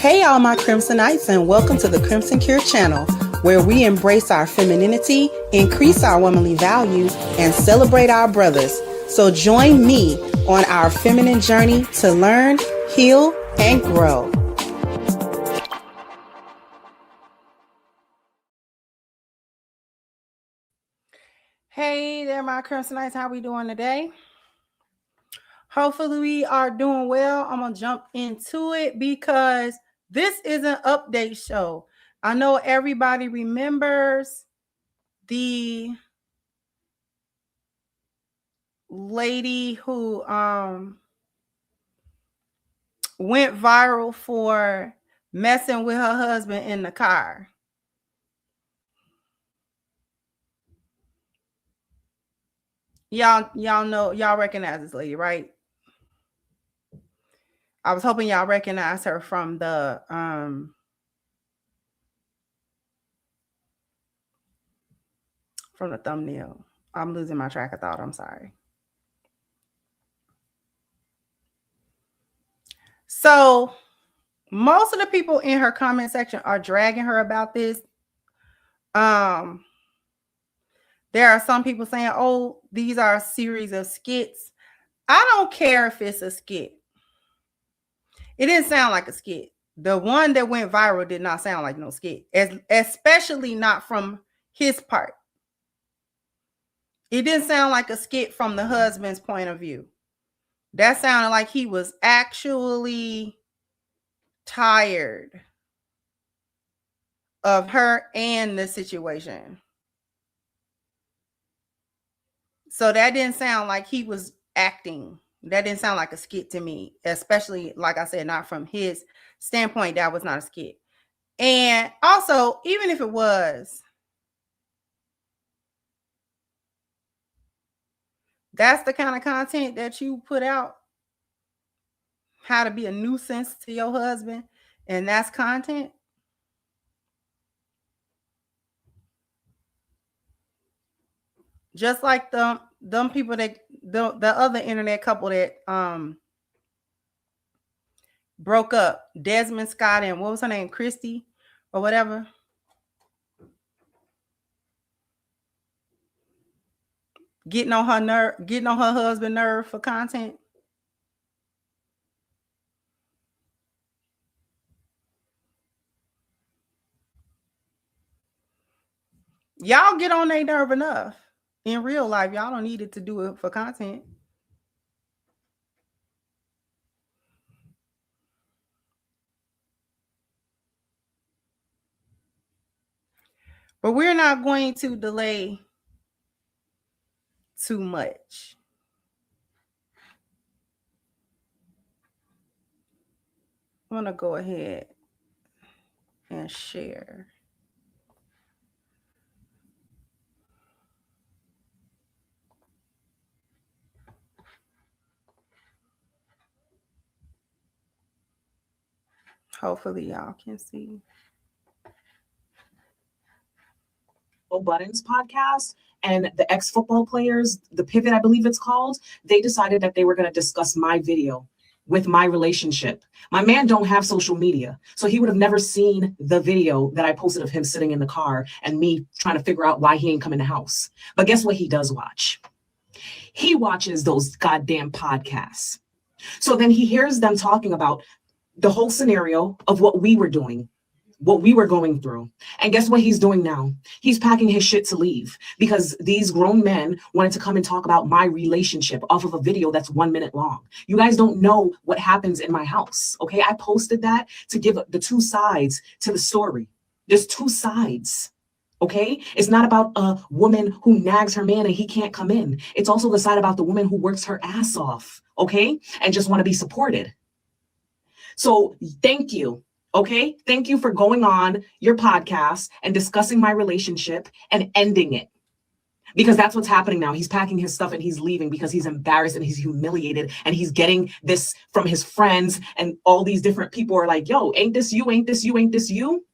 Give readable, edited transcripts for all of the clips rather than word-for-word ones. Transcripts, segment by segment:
Hey all my Crimsonites, and welcome to the Crimson Cure channel, where we embrace our femininity, increase our womanly value, and celebrate our brothers. So join me on our feminine journey to learn, heal, and grow. Hey there my Crimsonites, how we doing today? Hopefully we are doing well. I'm going to jump into it because this is an update show. I know everybody remembers the lady who went viral for messing with her husband in the car. Y'all know, y'all recognize this lady, right? I was hoping y'all recognize her from the thumbnail. I'm losing my track of thought. I'm sorry. So most of the people in her comment section are dragging her about this. There are some people saying, oh, these are a series of skits. I don't care if it's a skit. It didn't sound like a skit. The one that went viral did not sound like no skit, especially not from his part. It didn't sound like a skit from the husband's point of view. That sounded like he was actually tired of her and the situation. So that didn't sound like he was acting. That didn't sound like a skit to me, especially, like I said, not from his standpoint. That was not a skit. And also, even if it was, that's the kind of content that you put out, how to be a nuisance to your husband, and that's content. Just like them people that the other internet couple that broke up, Desmond Scott and what was her name, Christy or whatever. Getting on her husband nerve for content. Y'all get on their nerve enough. In real life, y'all don't need it to do it for content. But we're not going to delay too much. I'm going to go ahead and share. Hopefully y'all can see. Buttons podcast and the ex-football players, the Pivot, I believe it's called, they decided that they were going to discuss my video with my relationship. My man don't have social media, so he would have never seen the video that I posted of him sitting in the car and me trying to figure out why he ain't come in the house. But guess what he does watch? He watches those goddamn podcasts. So then he hears them talking about the whole scenario of what we were doing, what we were going through. And guess what he's doing now? He's packing his shit to leave because these grown men wanted to come and talk about my relationship off of a video that's 1 minute long. You guys don't know what happens in my house, okay? I posted that to give the two sides to the story. There's two sides, okay? It's not about a woman who nags her man and he can't come in. It's also the side about the woman who works her ass off, okay? And just want to be supported. So thank you. Okay, thank you for going on your podcast and discussing my relationship and ending it. Because that's what's happening now. He's packing his stuff and he's leaving because he's embarrassed and he's humiliated and he's getting this from his friends, and all these different people are like, yo, ain't this you? Ain't this you? Ain't this you?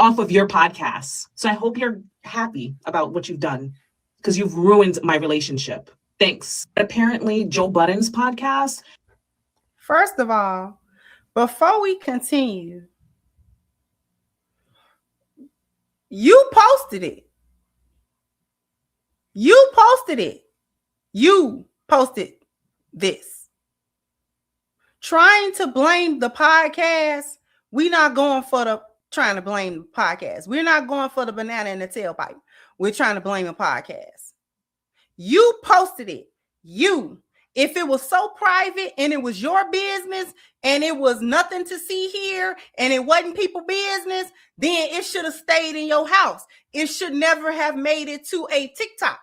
Off of your podcast. So I hope you're happy about what you've done because you've ruined my relationship. Thanks. Apparently, Joe Budden's podcast. First of all, Before we continue, you posted it. You posted it. You posted this. Trying to blame the podcast. We're not going for the trying to blame the podcast. We're not going for the banana in the tailpipe. We're trying to blame the podcast. You posted it. You. If it was so private and it was your business and it was nothing to see here and it wasn't people's business, then it should have stayed in your house. It should never have made it to a TikTok.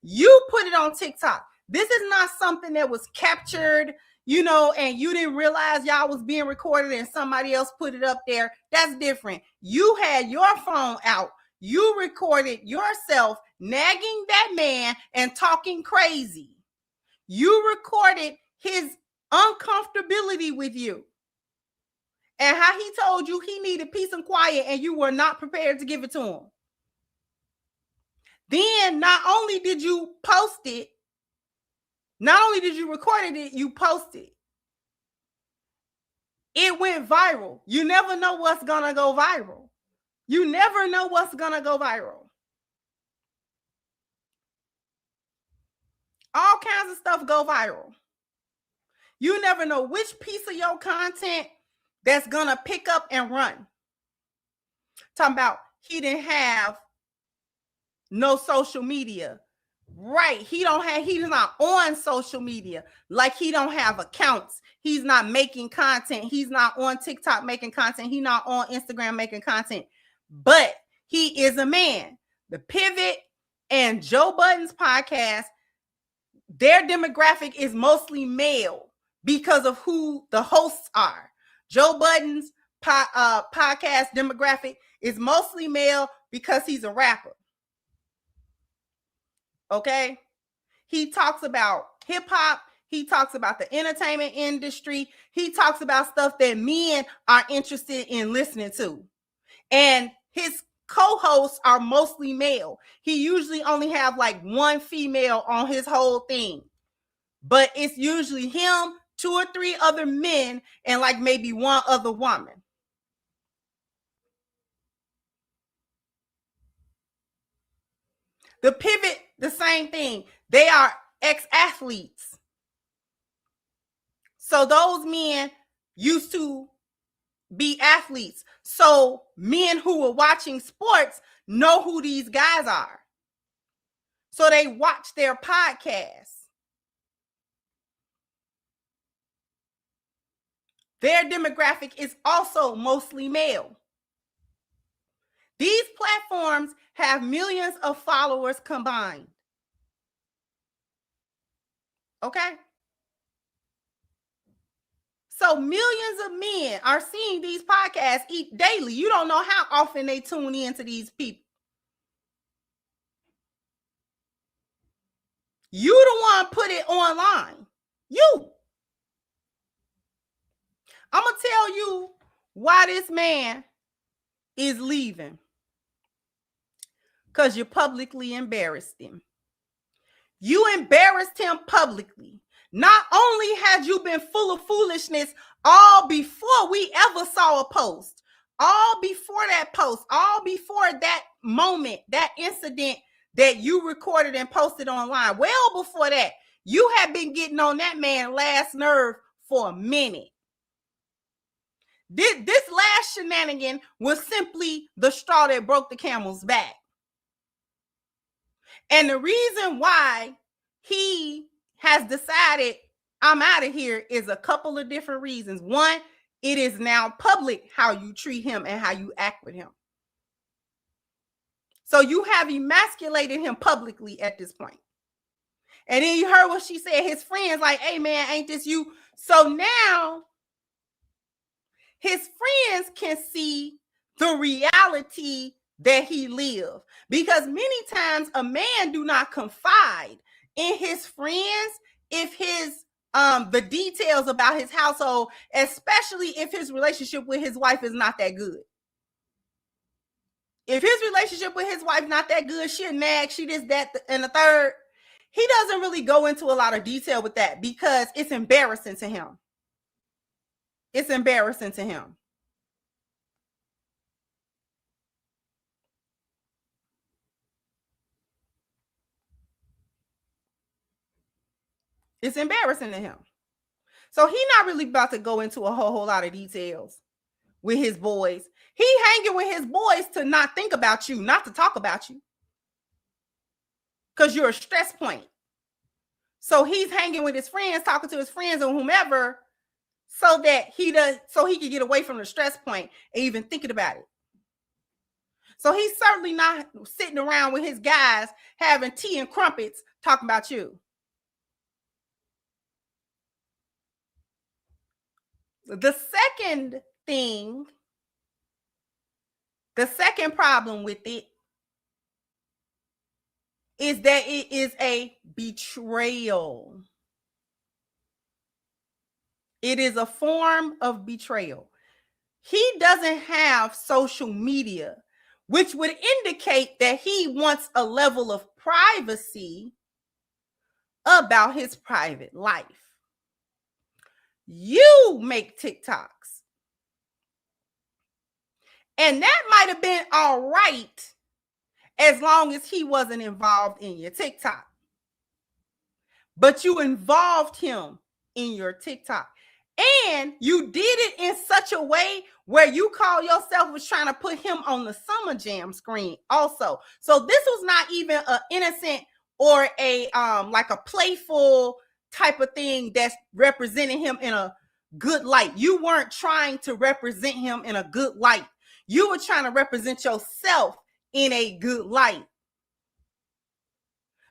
You put it on TikTok. This is not something that was captured, and you didn't realize y'all was being recorded and somebody else put it up there. That's different. You had your phone out. You recorded yourself nagging that man and talking crazy. You recorded his uncomfortability with you and how he told you he needed peace and quiet and you were not prepared to give it to him. Then not only did you post it, not only did you record it, you posted it. It went viral. You never know what's going to go viral. You never know what's going to go viral. All kinds of stuff go viral. You never know which piece of your content that's going to pick up and run. Talking about he didn't have no social media. Right. He's not on social media. Like he don't have accounts. He's not making content. He's not on TikTok making content. He's not on Instagram making content. But he is a man. The Pivot and Joe Budden's podcast, their demographic is mostly male because of who the hosts are. Joe Budden's podcast demographic is mostly male because he's a rapper. Okay? He talks about hip hop. He talks about the entertainment industry. He talks about stuff that men are interested in listening to. And his co-hosts are mostly male. He usually only have like one female on his whole thing. But it's usually him, 2 or 3 other men, and like maybe one other woman. The Pivot, the same thing. They are ex-athletes. So those men used to be athletes. So men who are watching sports know who these guys are. So they watch their podcasts. Their demographic is also mostly male. These platforms have millions of followers combined. Okay? So millions of men are seeing these podcasts daily. You don't know how often they tune into these people. You the one put it online. You. I'm going to tell you why this man is leaving. Because you publicly embarrassed him. You embarrassed him publicly. Not only had you been full of foolishness all before we ever saw a post, all before that post, all before that moment, that incident that you recorded and posted online, well before that, you had been getting on that man's last nerve for a minute. This last shenanigan was simply the straw that broke the camel's back. And the reason why he has decided I'm out of here is a couple of different reasons. One, it is now public how you treat him and how you act with him. So you have emasculated him publicly at this point. And then you heard what she said. His friends like, hey man, ain't this you? So now his friends can see the reality that he lives. Because many times a man do not confide in his friends if his the details about his household, especially if his relationship with his wife is not that good. If his relationship with his wife not that good, she'll nag, she this, that, and the third. He doesn't really go into a lot of detail with that because it's embarrassing to him. It's embarrassing to him. It's embarrassing to him. So he's not really about to go into a whole lot of details with his boys. He hanging with his boys to not think about you, not to talk about you, because you're a stress point. So he's hanging with his friends, talking to his friends or whomever, so that he can get away from the stress point and even thinking about it. So he's certainly not sitting around with his guys having tea and crumpets talking about you. The second thing, the second problem with it is that it is a betrayal. It is a form of betrayal. He doesn't have social media, which would indicate that he wants a level of privacy about his private life. You make TikToks. And that might have been all right as long as he wasn't involved in your TikTok. But you involved him in your TikTok. And you did it in such a way where you call yourself was trying to put him on the Summer Jam screen also. So this was not even an innocent or a like a playful type of thing that's representing him in a good light. You weren't trying to represent him in a good light. You were trying to represent yourself in a good light.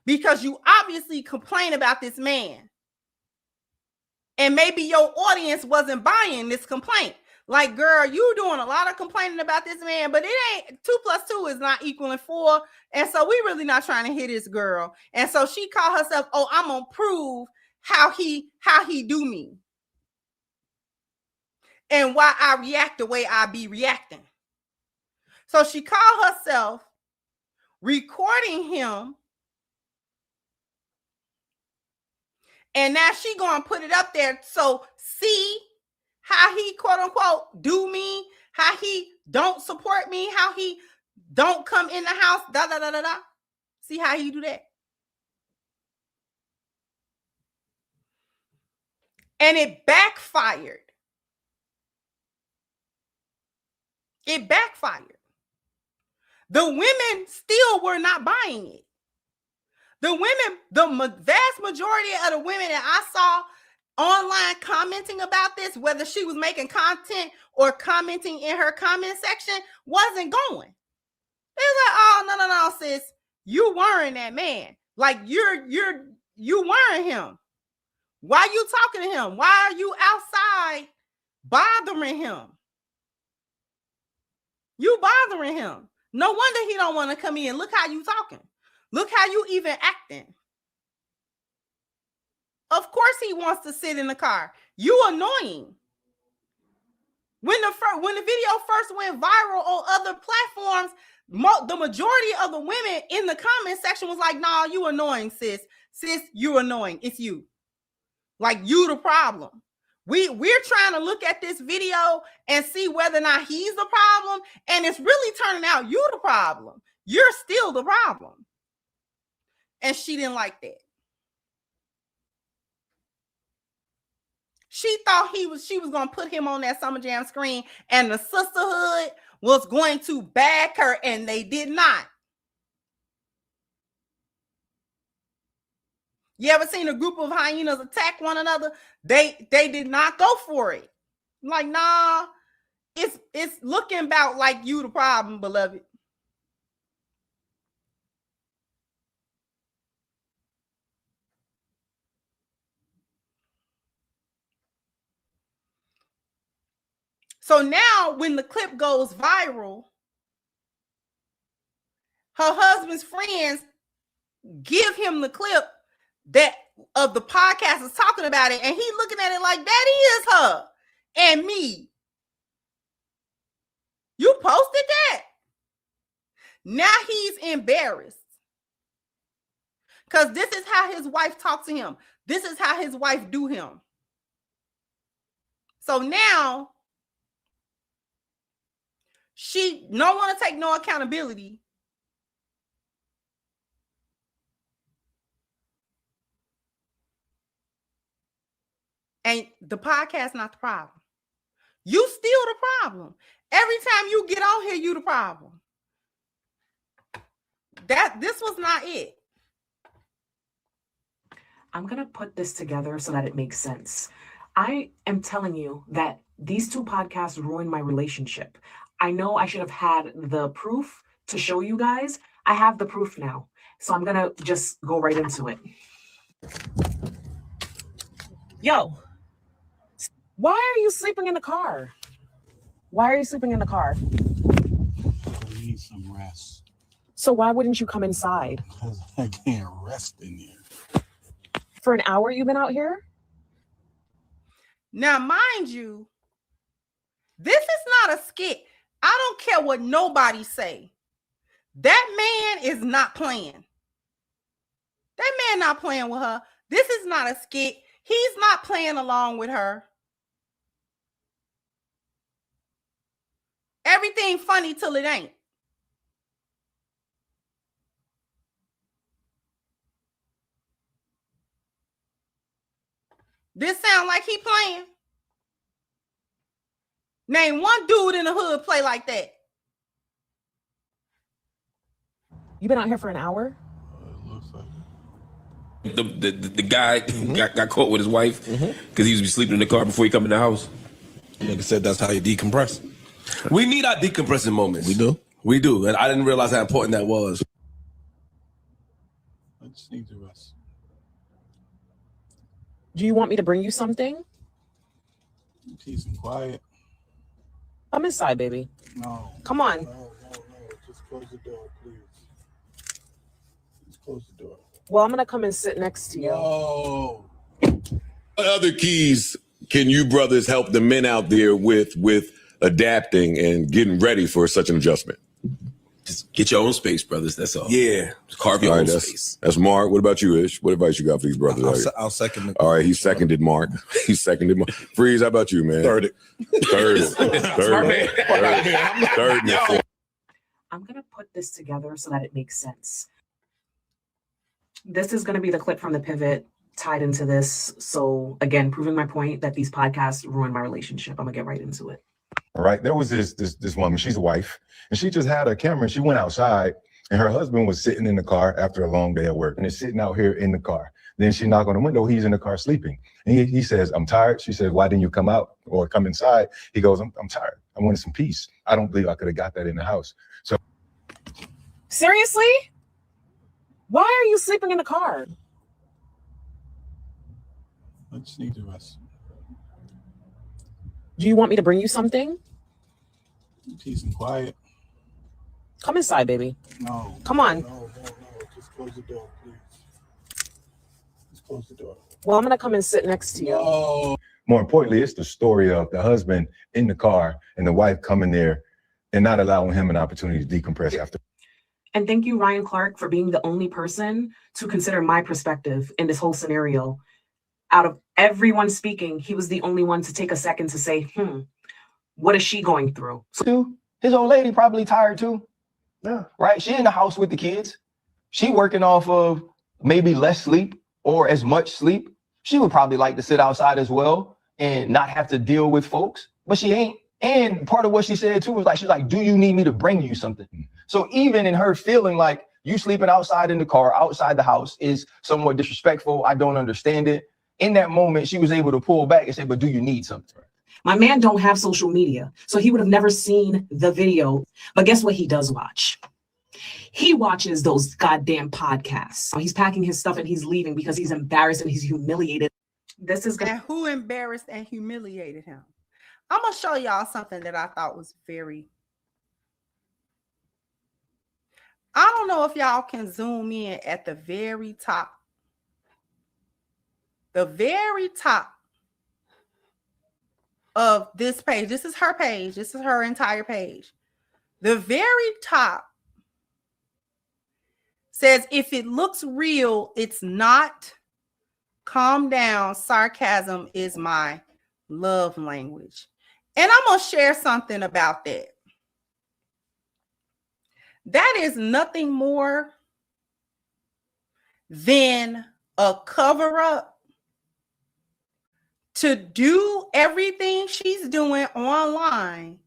Because you obviously complain about this man. And maybe your audience wasn't buying this complaint. Like, girl, you doing a lot of complaining about this man, but it ain't 2 + 2 is not equaling 4. And so we really not trying to hit this girl. And so she called herself, oh, I'm gonna prove how he do me. And why I react the way I be reacting. So she called herself recording him. And now she gonna put it up there. So see how he quote unquote do me, how he don't support me, how he don't come in the house, da da da da da. See how he do that? And it backfired. It backfired. The women still were not buying it. The women, the vast majority of the women that I saw online commenting about this, whether she was making content or commenting in her comment section, wasn't going. They was like, oh, no, sis, you weren't that man. Like you weren't him. Why you talking to him? Why are you outside bothering him? You bothering him. No wonder he don't want to come in. Look how you talking. Look how you even acting. Of course he wants to sit in the car. You annoying. When the video first went viral on other platforms, the majority of the women in the comment section was like, nah, you annoying, sis. Sis, you annoying. It's you. Like, you the problem. We're trying to look at this video and see whether or not he's the problem. And it's really turning out you the problem. You're still the problem. And she didn't like that. She thought she was going to put him on that Summer Jam screen and the sisterhood was going to back her, and they did not. You ever seen a group of hyenas attack one another? They did not go for it. Like, nah, it's looking about like you the problem, beloved. So now when the clip goes viral, her husband's friends give him the clip that of the podcast is talking about it, and he's looking at it like, that is her and me. You posted that. Now he's embarrassed. Because this is how his wife talks to him. This is how his wife do him. So now she don't want to take no accountability. And the podcast not the problem. You still the problem. Every time you get on here, you the problem. This was not it. I'm going to put this together so that it makes sense. I am telling you that these two podcasts ruined my relationship. I know I should have had the proof to show you guys. I have the proof now. So I'm going to just go right into it. Yo, why are you sleeping in the car? Why are you sleeping in the car? I need some rest. So why wouldn't you come inside? Because I can't rest in here. For an hour you've been out here? Now, mind you, this is not a skit. I don't care what nobody say. That man is not playing. That man not playing with her. This is not a skit. He's not playing along with her. Everything funny till it ain't. This sound like he playing. Name one dude in the hood play like that. You been out here for an hour? It looks like The guy got caught with his wife because he used to be sleeping in the car before he come in the house. Nigga said that's how you decompress. We need our decompressing moments. We do? We do. And I didn't realize how important that was. I just need to rest. Do you want me to bring you something? Peace and quiet. Come inside, baby. No. Come on. No. Just close the door, please. Just close the door. Well, I'm going to come and sit next to you. No. What other keys can you brothers help the men out there with adapting and getting ready for such an adjustment? Just get your own space, brothers. That's all. Yeah. Just carve your All own right, space. that's Mark. What about you, Ish? What advice you got for these brothers out here? I'll second it. All right, he seconded Mark. He seconded Mark. Freeze, how about you, man? Third it. I'm going to put this together so that it makes sense. This is going to be the clip from the pivot tied into this. So again, proving my point that these podcasts ruin my relationship. I'm going to get right into it. All right. There was this woman, she's a wife, and she just had a camera and she went outside and her husband was sitting in the car after a long day at work and is sitting out here in the car. Then she knocked on the window, he's in the car sleeping. And he says, I'm tired. She said, why didn't you come out or come inside? He goes, I'm tired. I wanted some peace. I don't believe I could have got that in the house. So Seriously? Why are you sleeping in the car? I just need to rest. Do you want me to bring you something? Peace and quiet. Come inside, baby. No. Come on. No. Just close the door, please. Just close the door. Well, I'm going to come and sit next to you. No. more importantly, it's the story of the husband in the car and the wife coming there and not allowing him an opportunity to decompress after. And thank you, Ryan Clark, for being the only person to consider my perspective in this whole scenario. Out of everyone speaking, he was the only one to take a second to say, what is she going through? His old lady probably tired too. Yeah. Right? She in the house with the kids. She working off of maybe less sleep or as much sleep. She would probably like to sit outside as well and not have to deal with folks, but she ain't. And part of what she said too was like, she's like, do you need me to bring you something? So even in her feeling like you sleeping outside in the car, outside the house is somewhat disrespectful. I don't understand it. In that moment, she was able to pull back and say, but do you need something? My man don't have social media, so he would have never seen the video. But guess what he does watch? He watches those goddamn podcasts. He's packing his stuff and he's leaving because he's embarrassed and he's humiliated. This is And who embarrassed and humiliated him? I'm going to show y'all something that I thought was very... I don't know if y'all can zoom in at the very top. The very top of this page. This is her page. This is her entire page. The very top says, if it looks real, it's not. Calm down. Sarcasm is my love language. And I'm going to share something about that. That is nothing more than a cover up to do everything she's doing online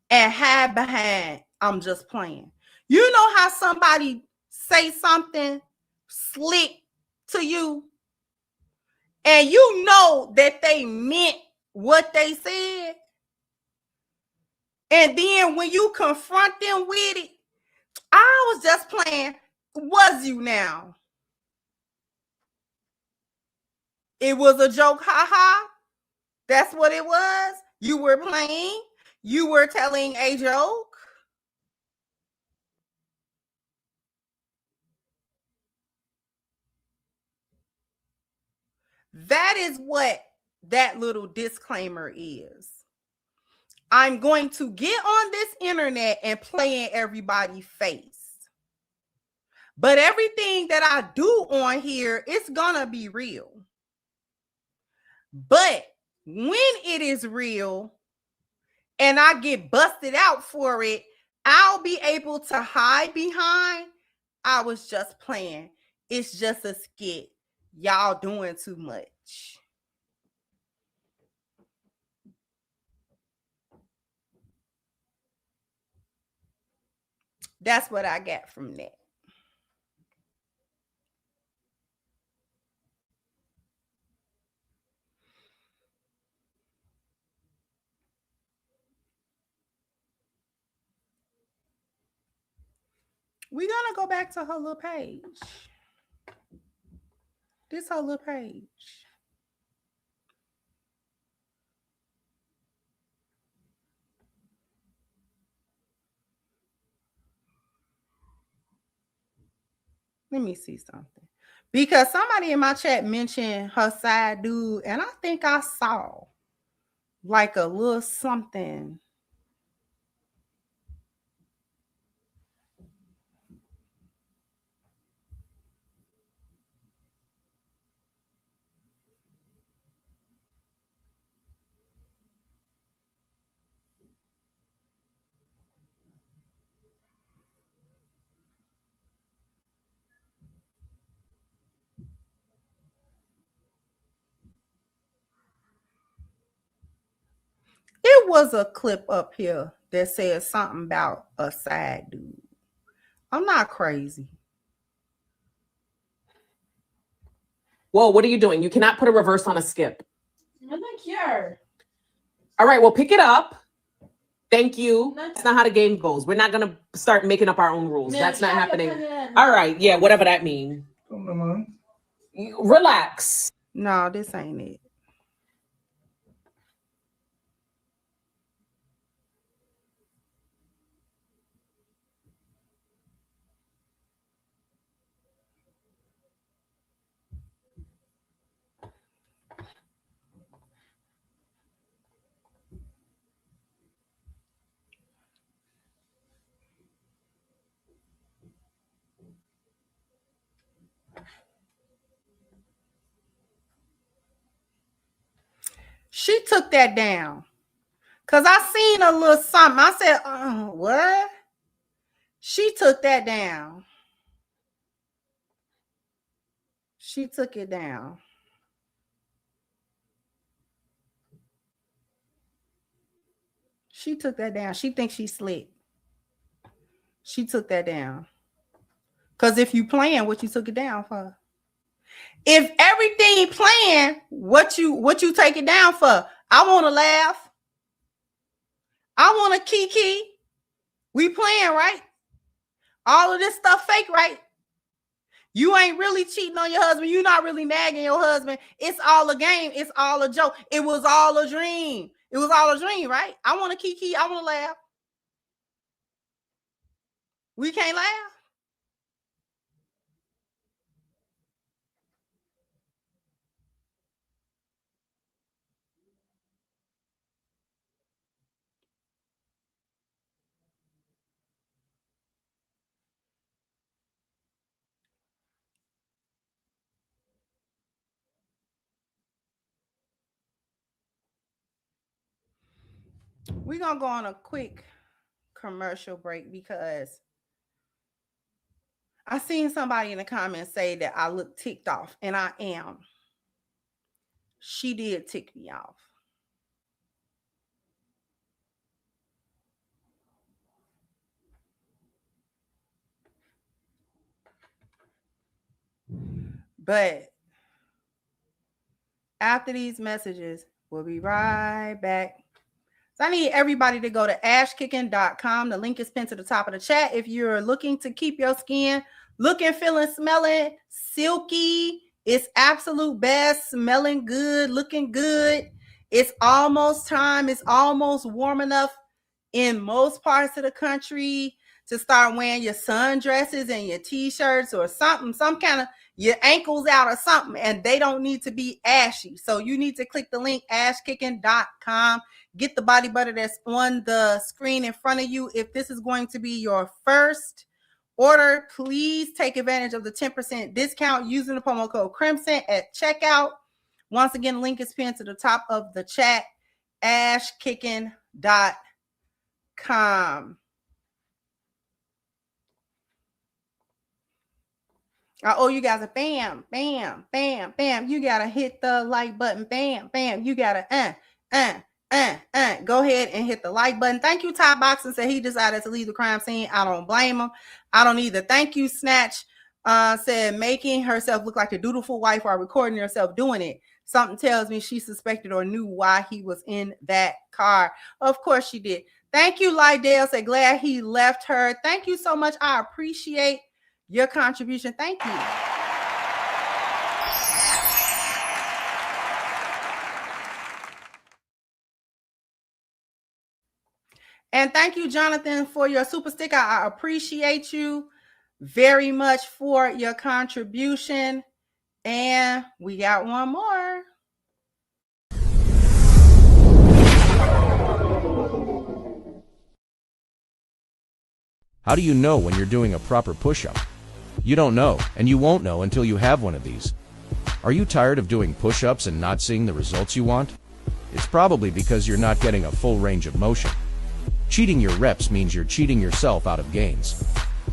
and hide behind, I'm just playing. You know how somebody say something slick to you and you know that they meant what they said, and then when you confront them with it, I was just playing. Was you now? It was a joke, haha. That's what it was. You were playing. You were telling a joke. That is what that little disclaimer is. I'm going to get on this internet and play in everybody's face. But everything that I do on here, it's gonna be real. But when it is real and I get busted out for it, I'll be able to hide behind, I was just playing. It's just a skit. Y'all doing too much. That's what I got from that. We're gonna go back to her little page. This her little page. Let me see something. Because somebody in my chat mentioned her side dude, and I think I saw like a little something. It was a clip up here that said something about a side dude. I'm not crazy. Whoa, what are you doing? You cannot put a reverse on a skip. I'm not here. All right, well, pick it up. Thank you. That's not how the game goes. We're not going to start making up our own rules. That's not happening. All right, yeah, whatever that means. Relax. No, this ain't it. She took that down. Because I seen a little something. I said, what? She took that down. She took it down. She took that down. She thinks she's slick. She took that down. Because if you playing, what you took it down for? If everything playing, what you take it down for? I want to laugh. I want to kiki. We playing, right? All of this stuff fake, right? You ain't really cheating on your husband. You're not really nagging your husband. It's all a game. It's all a joke. It was all a dream. It was all a dream, right? I want to kiki. I want to laugh. We can't laugh. We're going to go on a quick commercial break because I seen somebody in the comments say that I look ticked off, and I am. She did tick me off. But after these messages, we'll be right back. So I need everybody to go to ashkicking.com. The link is pinned to the top of the chat. If you're looking to keep your skin looking, feeling, smelling silky, it's absolute best, smelling good, looking good. It's almost time. It's almost warm enough in most parts of the country to start wearing your sundresses and your t-shirts or something, some kind of your ankles out or something, and they don't need to be ashy. So you need to click the link ashkicking.com. Get the body butter that's on the screen in front of you. If this is going to be your first order, please take advantage of the 10% discount using the promo code Crimson at checkout. Once again, link is pinned to the top of the chat, ashkicking.com. I owe you guys a bam, bam, bam, bam. You gotta hit the like button. Bam, bam. You gotta go ahead and hit the like button. Thank you, Top Boxing said he decided to leave the crime scene. I don't blame him. I don't either. Thank you, Snatch. Said making herself look like a dutiful wife while recording herself doing it. Something tells me she suspected or knew why he was in that car. Of course she did. Thank you, Lydale. Said glad he left her. Thank you so much. I appreciate your contribution. Thank you. And thank you, Jonathan, for your super sticker. I appreciate you very much for your contribution. And we got one more. How do you know when you're doing a proper push-up? You don't know, and you won't know until you have one of these. Are you tired of doing push-ups and not seeing the results you want? It's probably because you're not getting a full range of motion. Cheating your reps means you're cheating yourself out of gains.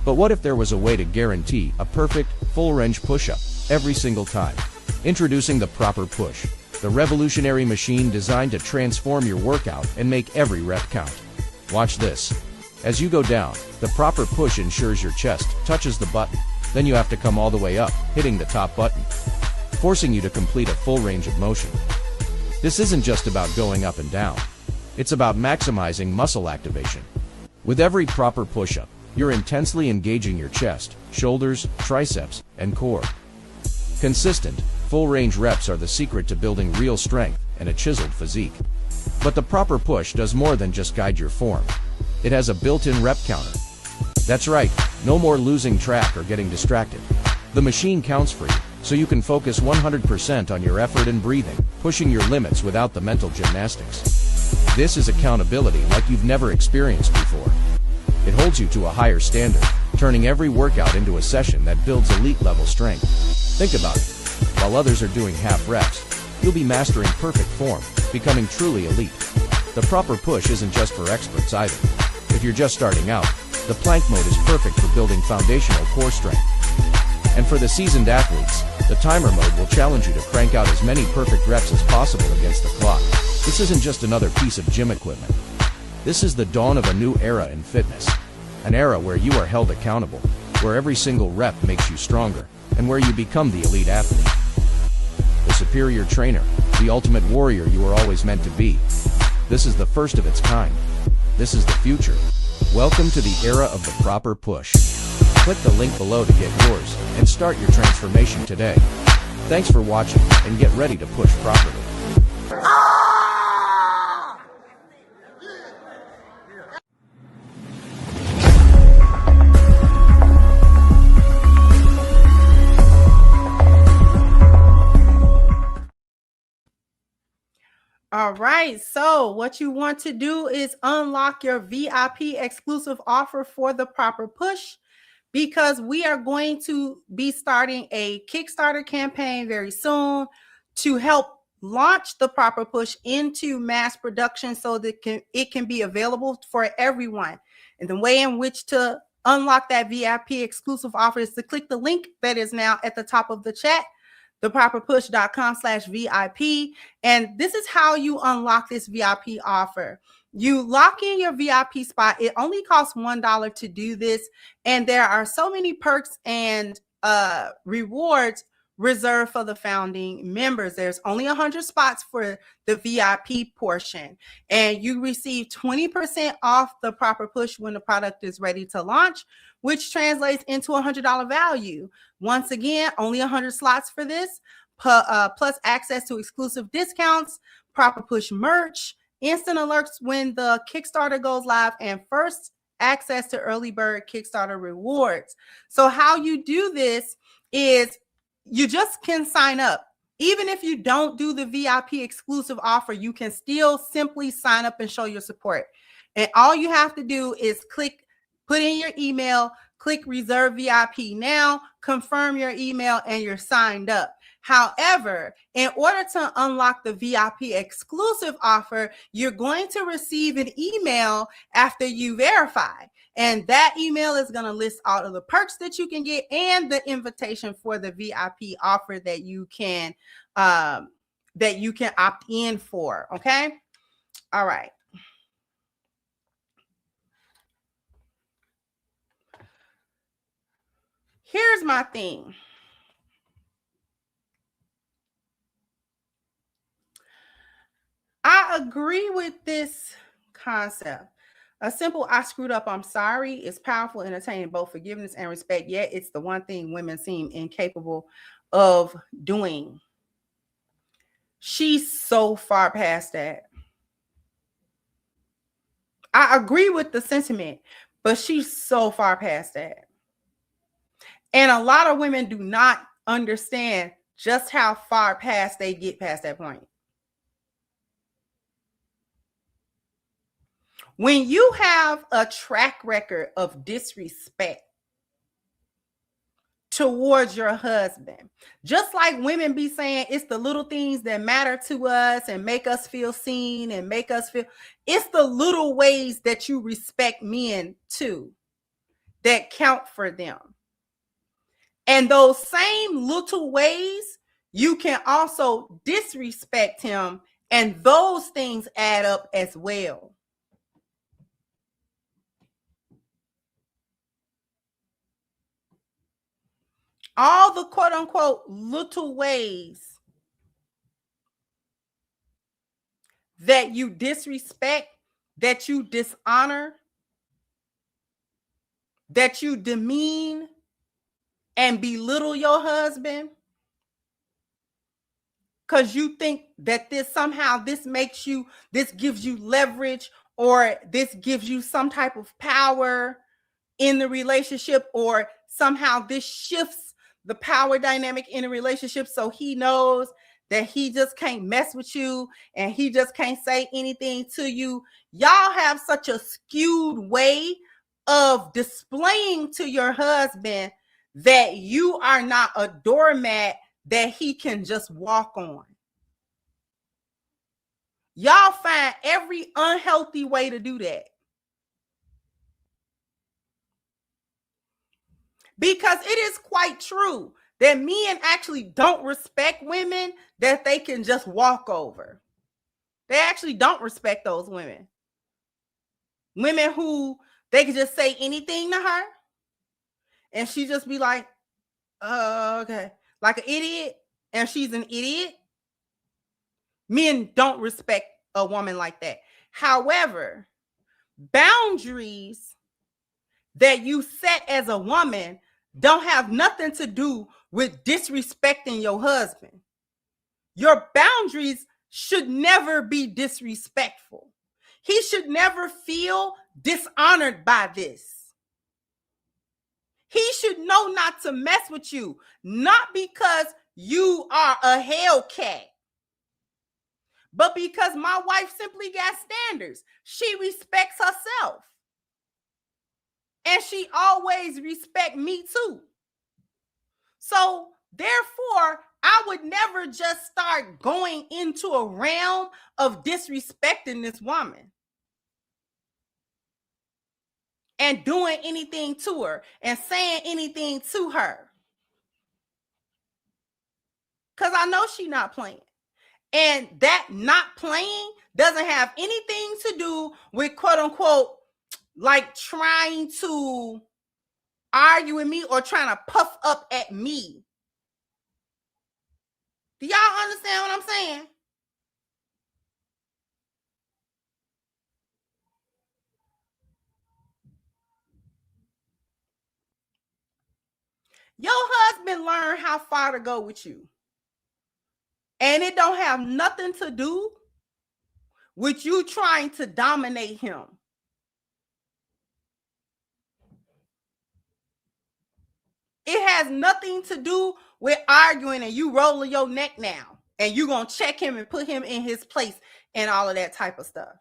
But what if there was a way to guarantee a perfect, full-range push-up every single time? Introducing the Proper Push, the revolutionary machine designed to transform your workout and make every rep count. Watch this. As you go down, the Proper Push ensures your chest touches the button. Then you have to come all the way up, hitting the top button, forcing you to complete a full range of motion. This isn't just about going up and down. It's about maximizing muscle activation. With every proper push-up, you're intensely engaging your chest, shoulders, triceps, and core. Consistent, full-range reps are the secret to building real strength and a chiseled physique. But the Proper Push does more than just guide your form. It has a built-in rep counter. That's right, no more losing track or getting distracted. The machine counts for you, so you can focus 100% on your effort and breathing, pushing your limits without the mental gymnastics. This is accountability like you've never experienced before. It holds you to a higher standard, turning every workout into a session that builds elite-level strength. Think about it. While others are doing half reps, you'll be mastering perfect form, becoming truly elite. The Proper Push isn't just for experts either. If you're just starting out, the plank mode is perfect for building foundational core strength. And for the seasoned athletes, the timer mode will challenge you to crank out as many perfect reps as possible against the clock. This isn't just another piece of gym equipment. This is the dawn of a new era in fitness. An era where you are held accountable, where every single rep makes you stronger, and where you become the elite athlete. The superior trainer, the ultimate warrior you were always meant to be. This is the first of its kind. This is the future. Welcome to the era of the Proper Push. Click the link below to get yours and start your transformation today. Thanks for watching and get ready to push properly. All right, so what you want to do is unlock your VIP exclusive offer for the Proper Push, because we are going to be starting a Kickstarter campaign very soon to help launch the proper push into mass production so that it can be available for everyone. And the way in which to unlock that VIP exclusive offer is to click the link that is now at the top of the chat, theproperpush.com/VIP. And this is how you unlock this VIP offer. You lock in your VIP spot. It only costs $1 to do this. And there are so many perks and rewards reserved for the founding members. There's only 100 spots for the VIP portion, and you receive 20% off the proper push when the product is ready to launch, which translates into $100 value. Once again, only 100 slots for this, plus access to exclusive discounts, proper push merch, instant alerts when the Kickstarter goes live, and first access to early bird Kickstarter rewards. So how you do this is you just can sign up. Even if you don't do the VIP exclusive offer, you can still simply sign up and show your support. And all you have to do is put in your email, click reserve VIP now, confirm your email, and you're signed up. However, in order to unlock the VIP exclusive offer, you're going to receive an email after you verify. And that email is going to list all of the perks that you can get and the invitation for the VIP offer that you can opt in for. Okay. All right. Here's my thing. I agree with this concept. A simple "I screwed up, I'm sorry" is powerful, entertaining both forgiveness and respect, yet it's the one thing women seem incapable of doing. She's so far past that. I agree with the sentiment, but she's so far past that. And a lot of women do not understand just how far past they get past that point. When you have a track record of disrespect towards your husband, just like women be saying it's the little things that matter to us and make us feel seen and make us feel, it's the little ways that you respect men too that count for them. And those same little ways, you can also disrespect him, and those things add up as well. All the quote unquote little ways that you disrespect, that you dishonor, that you demean and belittle your husband because you think that this gives you leverage, or this gives you some type of power in the relationship, or somehow this shifts the power dynamic in a relationship, so he knows that he just can't mess with you and he just can't say anything to you. Y'all have such a skewed way of displaying to your husband that you are not a doormat that he can just walk on. Y'all find every unhealthy way to do that. Because it is quite true that men actually don't respect women that they can just walk over. They actually don't respect those women. Women who they can just say anything to her and she just be like, okay, like an idiot, and she's an idiot. Men don't respect a woman like that. However, boundaries that you set as a woman don't have nothing to do with disrespecting your husband. Your boundaries should never be disrespectful. He should never feel dishonored by this. He should know not to mess with you, not because you are a Hellcat, but because my wife simply got standards. She respects herself. And she always respect me too. So therefore, I would never just start going into a realm of disrespecting this woman and doing anything to her and saying anything to her. Because I know she's not playing. And that not playing doesn't have anything to do with, quote unquote, like trying to argue with me or trying to puff up at me. Do y'all understand what I'm saying? Your husband learned how far to go with you. And it don't have nothing to do with you trying to dominate him. It has nothing to do with arguing and you rolling your neck now. And you going to check him and put him in his place and all of that type of stuff.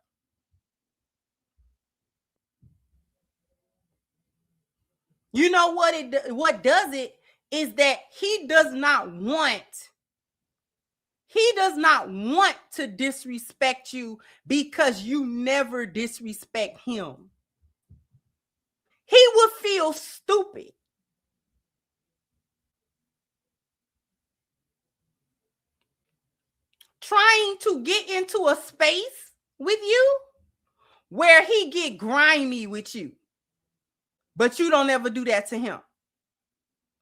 You know what does it is that he does not want to disrespect you because you never disrespect him. He would feel stupid trying to get into a space with you where he get grimy with you. But you don't ever do that to him.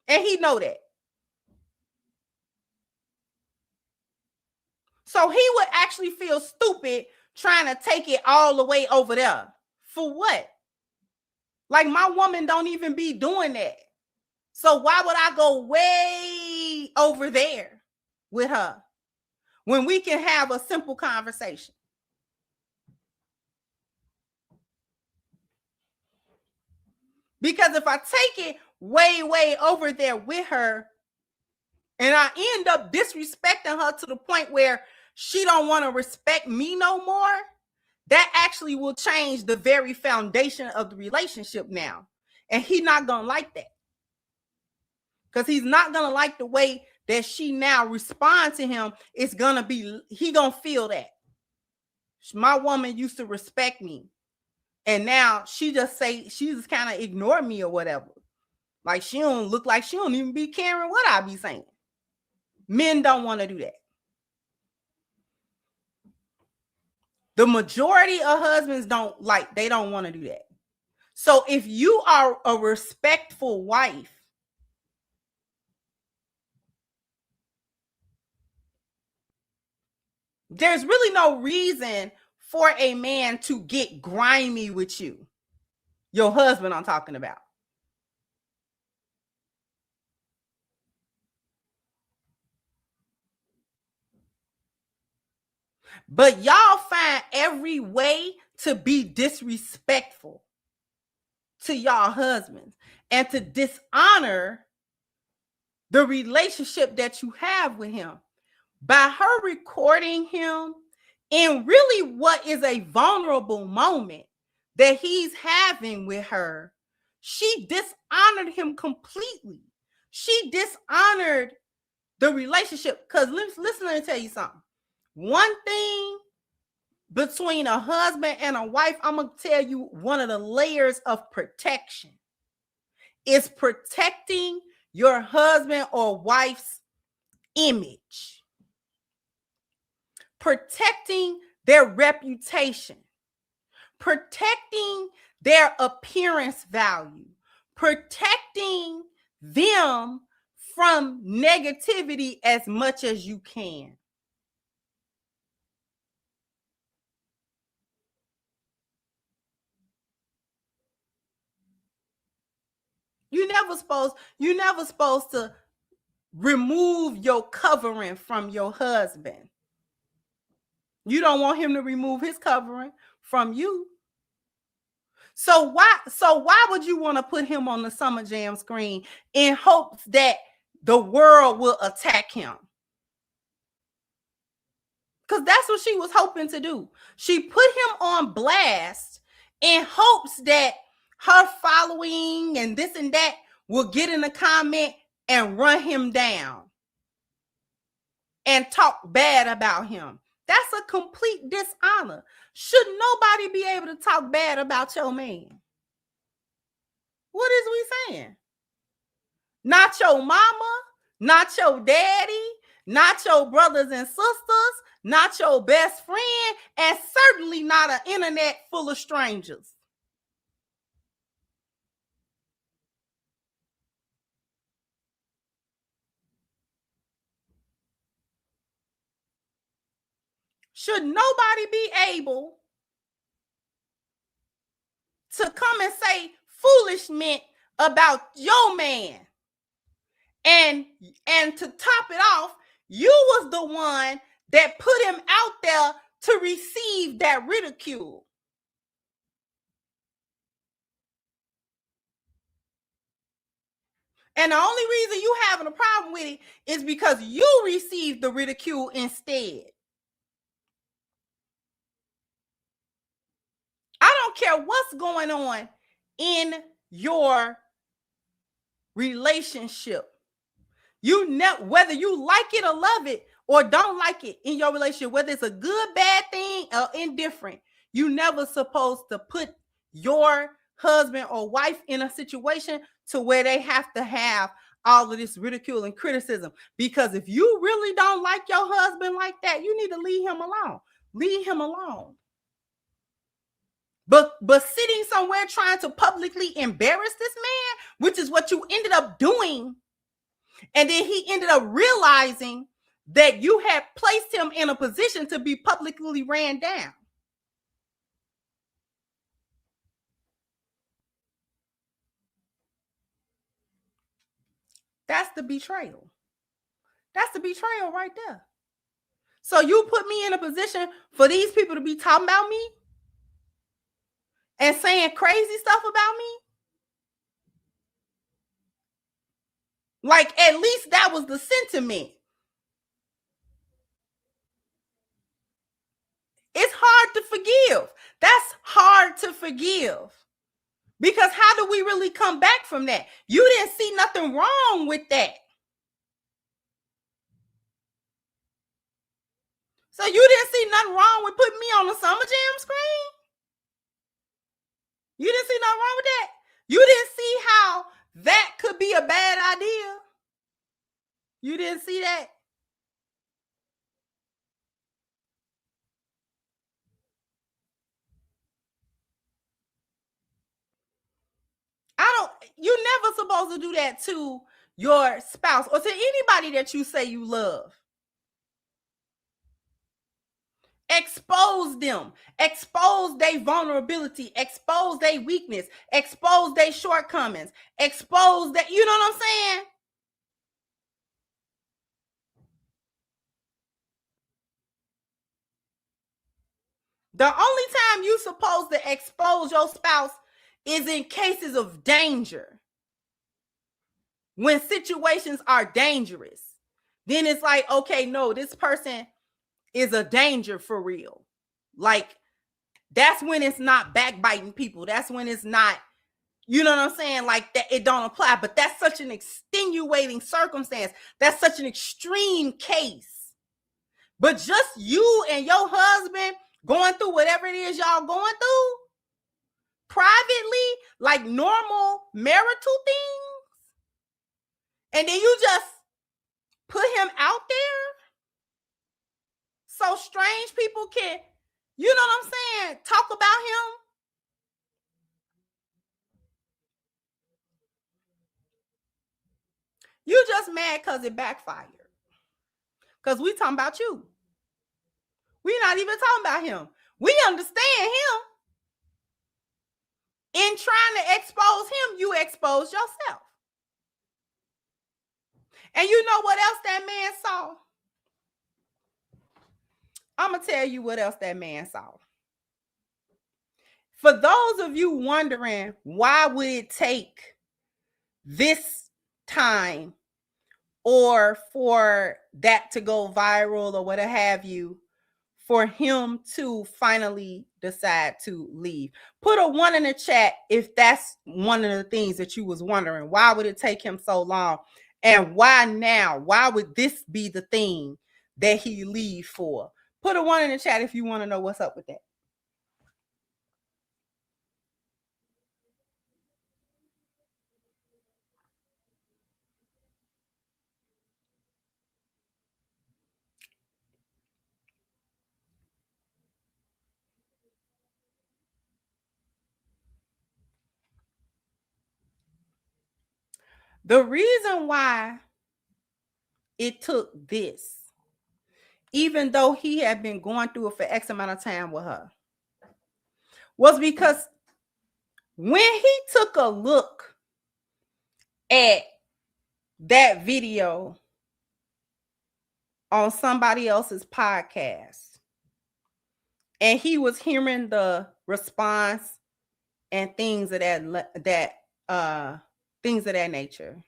And he know that. So he would actually feel stupid trying to take it all the way over there. For what? Like my woman don't even be doing that. So why would I go way over there with her when we can have a simple conversation? Because if I take it way over there with her and I end up disrespecting her to the point where she don't want to respect me no more, that actually will change the very foundation of the relationship now. And he's not going to like that. Because he's not going to like the way that she now responds to him. It's going to be, he going to feel that. My woman used to respect me. And now she just kind of ignore me or whatever. Like she don't look like she don't even be caring what I be saying. Men don't want to do that. The majority of husbands don't want to do that. So if you are a respectful wife, there's really no reason for a man to get grimy with you. Your husband I'm talking about. But y'all find every way to be disrespectful to y'all husbands and to dishonor the relationship that you have with him by her recording him in really what is a vulnerable moment that he's having with her. She dishonored him completely. She dishonored the relationship. Because listen, let me tell you something. One thing between a husband and a wife, I'm going to tell you one of the layers of protection is protecting your husband or wife's image, protecting their reputation, protecting their appearance value, protecting them from negativity as much as you can. You're never supposed to remove your covering from your husband. You don't want him to remove his covering from you. So why would you want to put him on the Summer Jam screen in hopes that the world will attack him? Because that's what she was hoping to do. She put him on blast in hopes that her following and this and that will get in the comment and run him down. and talk bad about him. That's a complete dishonor. Should nobody be able to talk bad about your man? What is we saying? Not your mama, not your daddy, not your brothers and sisters, not your best friend, and certainly not an internet full of strangers. Should nobody be able to come and say foolishness about your man? And to top it off, you was the one that put him out there to receive that ridicule. And the only reason you having a problem with it is because you received the ridicule instead. I don't care what's going on in your relationship. You know, whether you like it or love it or don't like it in your relationship, whether it's a good, bad thing or indifferent, you never supposed to put your husband or wife in a situation to where they have to have all of this ridicule and criticism. Because if you really don't like your husband like that, you need to leave him alone. Leave him alone. But sitting somewhere trying to publicly embarrass this man, which is what you ended up doing, and then he ended up realizing that you had placed him in a position to be publicly ran down. That's the betrayal. That's the betrayal right there. So you put me in a position for these people to be talking about me and saying crazy stuff about me? Like, at least that was the sentiment. It's hard to forgive. That's hard to forgive. Because how do we really come back from that? You didn't see nothing wrong with that. So you didn't see nothing wrong with putting me on the Summer Jam screen? You didn't see nothing wrong with that? You didn't see how that could be a bad idea? You didn't see that? You're never supposed to do that to your spouse or to anybody that you say you love. Expose them, expose their vulnerability, expose their weakness, expose their shortcomings, expose that, you know what I'm saying? The only time you're supposed to expose your spouse is in cases of danger. When situations are dangerous, then it's like, okay, no, this person is a danger for real. Like, that's when it's not backbiting people. That's when it's not, you know what I'm saying? Like, that it don't apply. But that's such an extenuating circumstance. That's such an extreme case. But just you and your husband going through whatever it is y'all going through privately, like normal marital things, and then you just put him out there so strange people can, you know what I'm saying, talk about him. You just mad because it backfired. Because we talking about you. We not even talking about him. We understand him. In trying to expose him, you expose yourself. And you know what else that man saw? I'm going to tell you what else that man saw. For those of you wondering, why would it take this time or for that to go viral or what have you, for him to finally decide to leave? Put a 1 in the chat if that's one of the things that you was wondering. Why would it take him so long? And why now? Why would this be the thing that he leave for. Put a 1 in the chat if you want to know what's up with that. The reason why it took this, even though he had been going through it for X amount of time with her, was because when he took a look at that video on somebody else's podcast and he was hearing the response and things of that nature,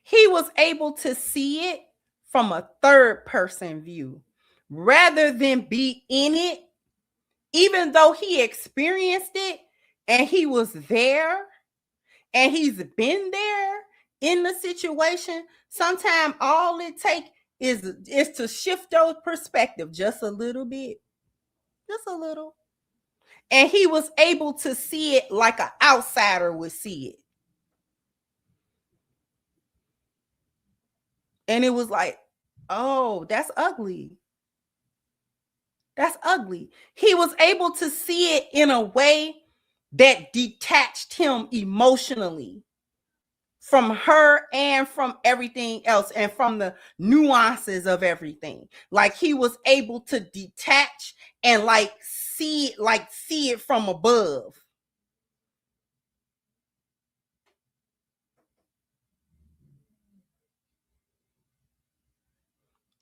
he was able to see it from a third person view rather than be in it, even though he experienced it and he was there and he's been there in the situation. Sometimes all it takes is to shift your perspective just a little bit, just a little. And he was able to see it like an outsider would see it. And it was like, oh, that's ugly. That's ugly. He was able to see it in a way that detached him emotionally from her and from everything else and from the nuances of everything. Like he was able to detach and see it from above.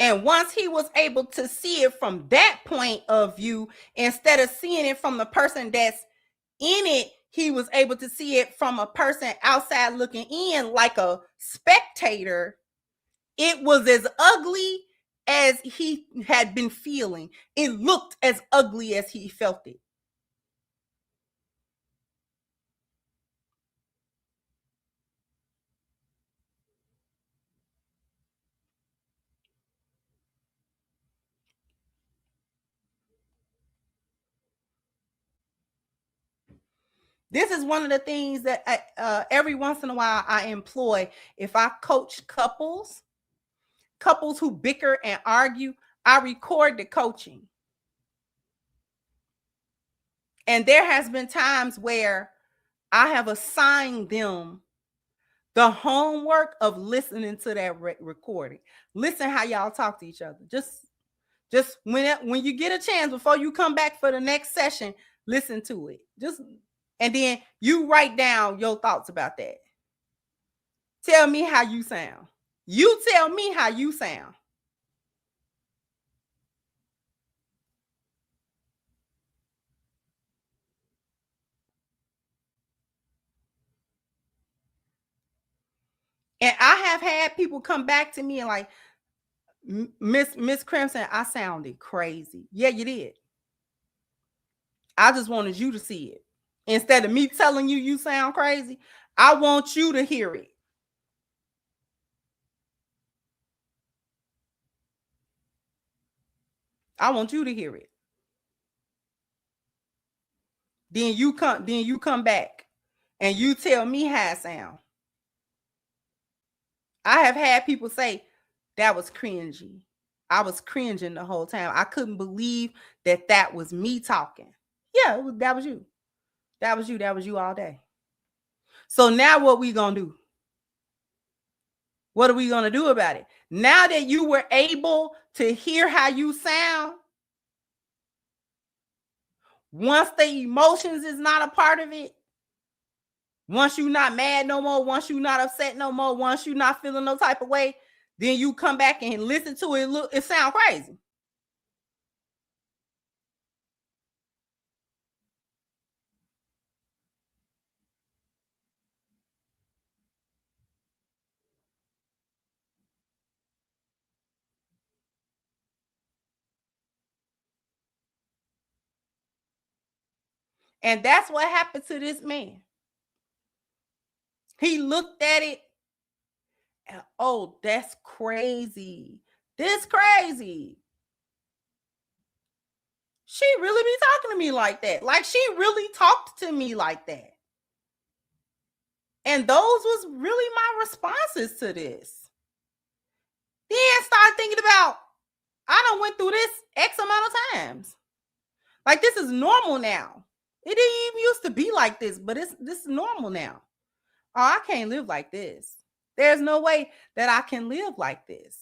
And once he was able to see it from that point of view, instead of seeing it from the person that's in it, he was able to see it from a person outside looking in like a spectator. It was as ugly as he had been feeling. It looked as ugly as he felt it. This is one of the things that every once in a while I employ. If I coach couples who bicker and argue, I record the coaching. And there has been times where I have assigned them the homework of listening to that recording. Listen how y'all talk to each other. Just when you get a chance before you come back for the next session, listen to it. And then you write down your thoughts about that. Tell me how you sound. You tell me how you sound. And I have had people come back to me and like, Miss Crimson, I sounded crazy. Yeah, you did. I just wanted you to see it. Instead of me telling you sound crazy, I want you to hear it. I want you to hear it. Then you come back and you tell me how it sound. I have had people say that was cringy. I was cringing the whole time. I couldn't believe that was me talking. Yeah, that was you. That was you. That was you all day. So now what we gonna do? What are we gonna do about it? Now that you were able to hear how you sound, once the emotions is not a part of it, once you're not mad no more, once you're not upset no more, once you're not feeling no type of way, then you come back and listen to it. Look, it sound crazy. And that's what happened to this man. He looked at it Oh, that's crazy. This crazy. She really be talking to me like that. Like she really talked to me like that. And those was really my responses to this. Then start thinking about, I done went through this X amount of times. Like this is normal now. It didn't even used to be like this, but this is normal now. Oh, I can't live like this. There's no way that I can live like this.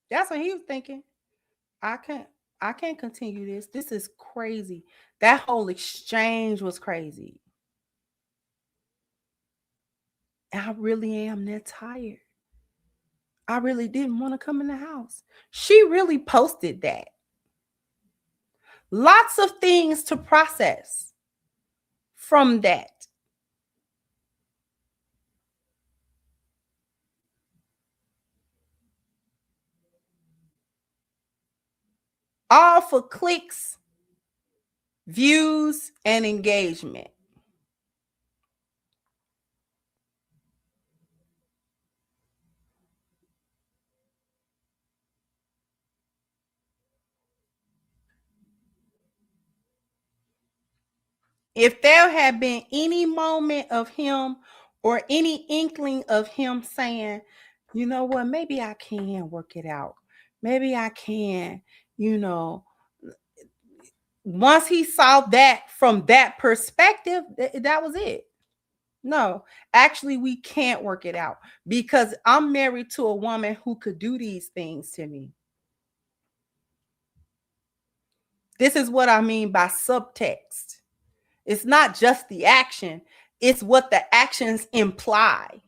That's what he was thinking. I can't continue this. This is crazy. That whole exchange was crazy. And I really am that tired. I really didn't want to come in the house. She really posted that. Lots of things to process from that. All for clicks, views, and engagement. If there had been any moment of him or any inkling of him saying, you know what, maybe I can work it out. Maybe I can, once he saw that from that perspective, that was it. No, actually, we can't work it out because I'm married to a woman who could do these things to me. This is what I mean by subtext. It's not just the action, it's what the actions imply.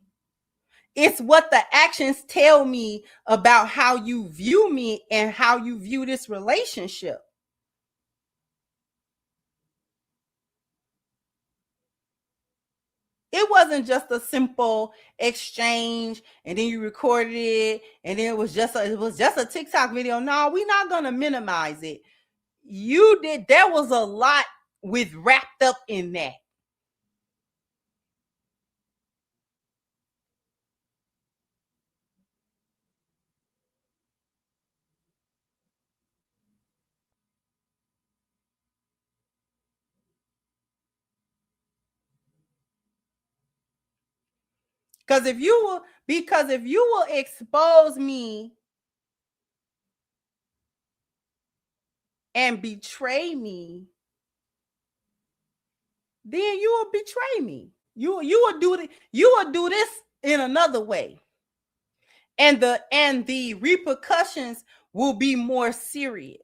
It's what the actions tell me about how you view me and how you view this relationship. It wasn't just a simple exchange and then you recorded it and then it was just a TikTok video. No, we're not going to minimize it. There was a lot wrapped up in that. Because if you will expose me and betray me, then you will betray me. You will do this in another way. And the repercussions will be more serious.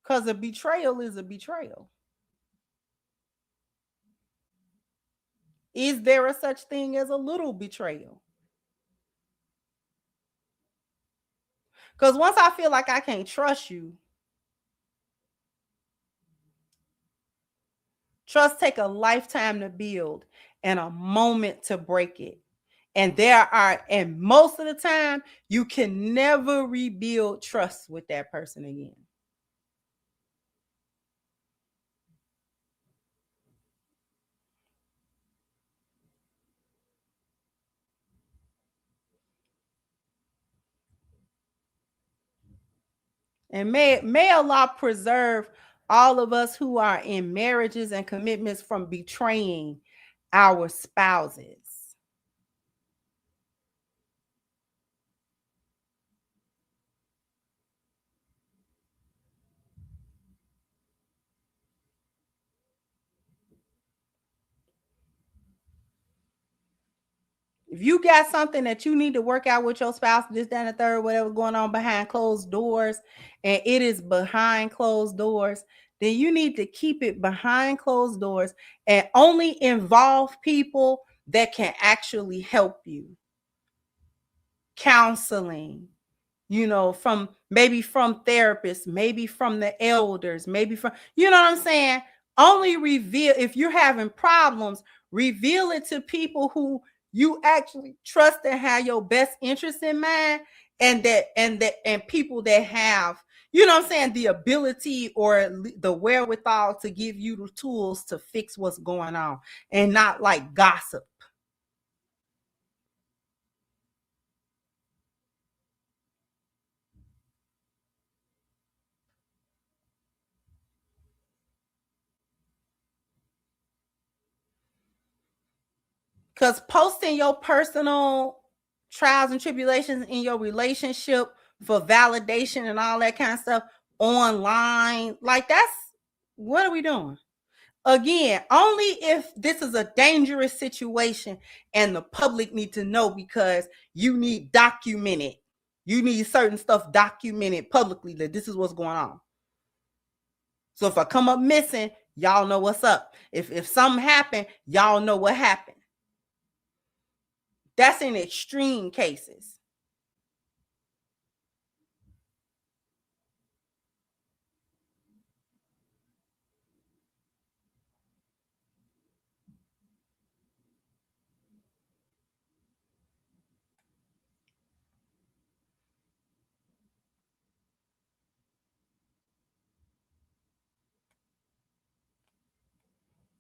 Because a betrayal is a betrayal. Is there a such thing as a little betrayal? Because once I feel like I can't trust you, trust take a lifetime to build and a moment to break it. And most of the time, you can never rebuild trust with that person again. And may Allah preserve all of us who are in marriages and commitments from betraying our spouses. If you got something that you need to work out with your spouse, this, that, and the third, whatever going on behind closed doors, and it is behind closed doors, then you need to keep it behind closed doors and only involve people that can actually help you. Counseling, from therapists, maybe from the elders, maybe from, what I'm saying? Only reveal, if you're having problems, reveal it to people who you actually trust and have your best interest in mind, and people that have, the ability or the wherewithal to give you the tools to fix what's going on, and not like gossip. Because posting your personal trials and tribulations in your relationship for validation and all that kind of stuff online, like, that's, what are we doing? Again, only if this is a dangerous situation and the public need to know, because you need documented. You need certain stuff documented publicly that this is what's going on. So if I come up missing, y'all know what's up. If something happened, y'all know what happened. That's in extreme cases.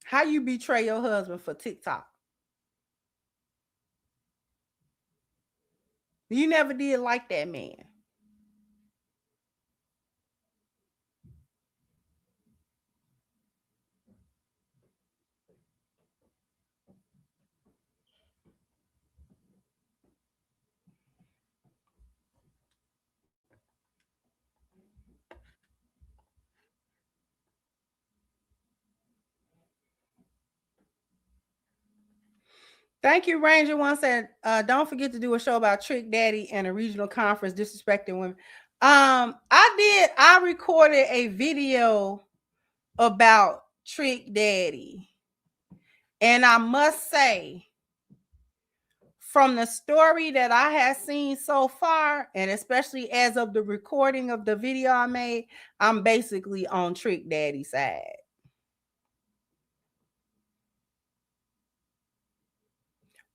How you betray your husband for TikTok? You never did like that man. Thank you, Ranger. One said, don't forget to do a show about Trick Daddy and a regional conference disrespecting women. I recorded a video about Trick Daddy. And I must say, from the story that I have seen so far, and especially as of the recording of the video I made, I'm basically on Trick Daddy's side.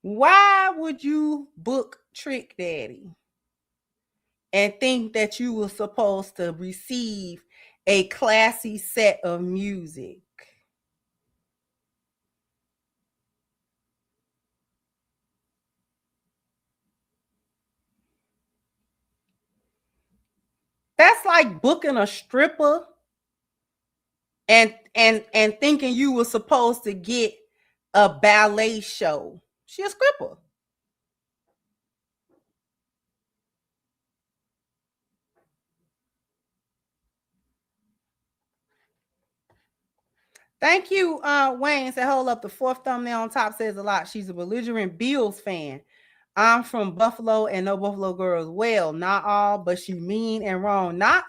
Why would you book Trick Daddy and think that you were supposed to receive a classy set of music? That's like booking a stripper and thinking you were supposed to get a ballet show. She a stripper. Thank you, Wayne. Said, hold up, the fourth thumbnail on top says a lot. She's a belligerent Bills fan. I'm from Buffalo and no Buffalo girls. Well, not all, but she mean and wrong. Not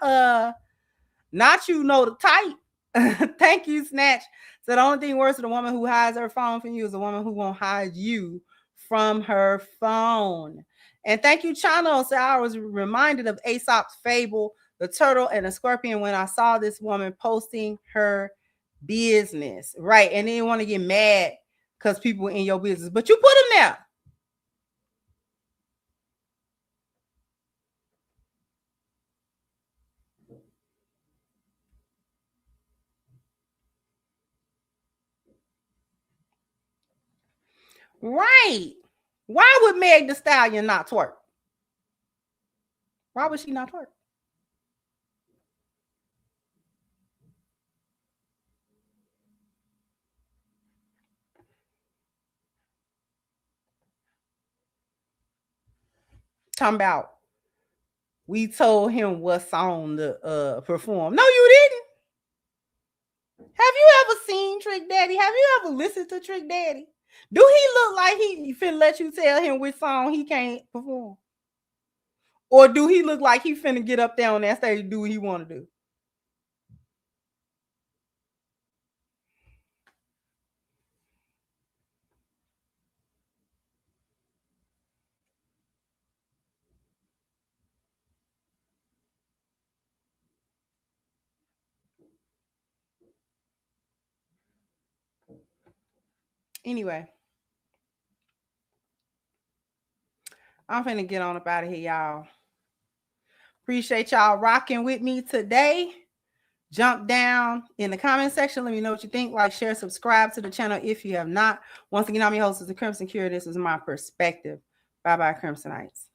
you know the type. Thank you, Snatch. So the only thing worse than a woman who hides her phone from you is a woman who won't hide you from her phone. And thank you, Chano. So I was reminded of Aesop's fable, the turtle and the scorpion, when I saw this woman posting her business, right? And then you want to get mad because people in your business, but you put them there. Right. Why would Meg Thee Stallion not twerk? Why would she not twerk? Talking about we told him what song to perform. No, you didn't. Have you ever seen Trick Daddy? Have you ever listened to Trick Daddy? Do he look like he finna let you tell him which song he can't perform? Or do he look like he finna get up there on that stage and do what he want to do? Anyway, I'm finna get on up out of here, y'all. Appreciate y'all rocking with me today. Jump down in the comment section. Let me know what you think. Like, share, subscribe to the channel if you have not. Once again, I'm your host, the Crimson Cure. This is my perspective. Bye-bye, Crimsonites.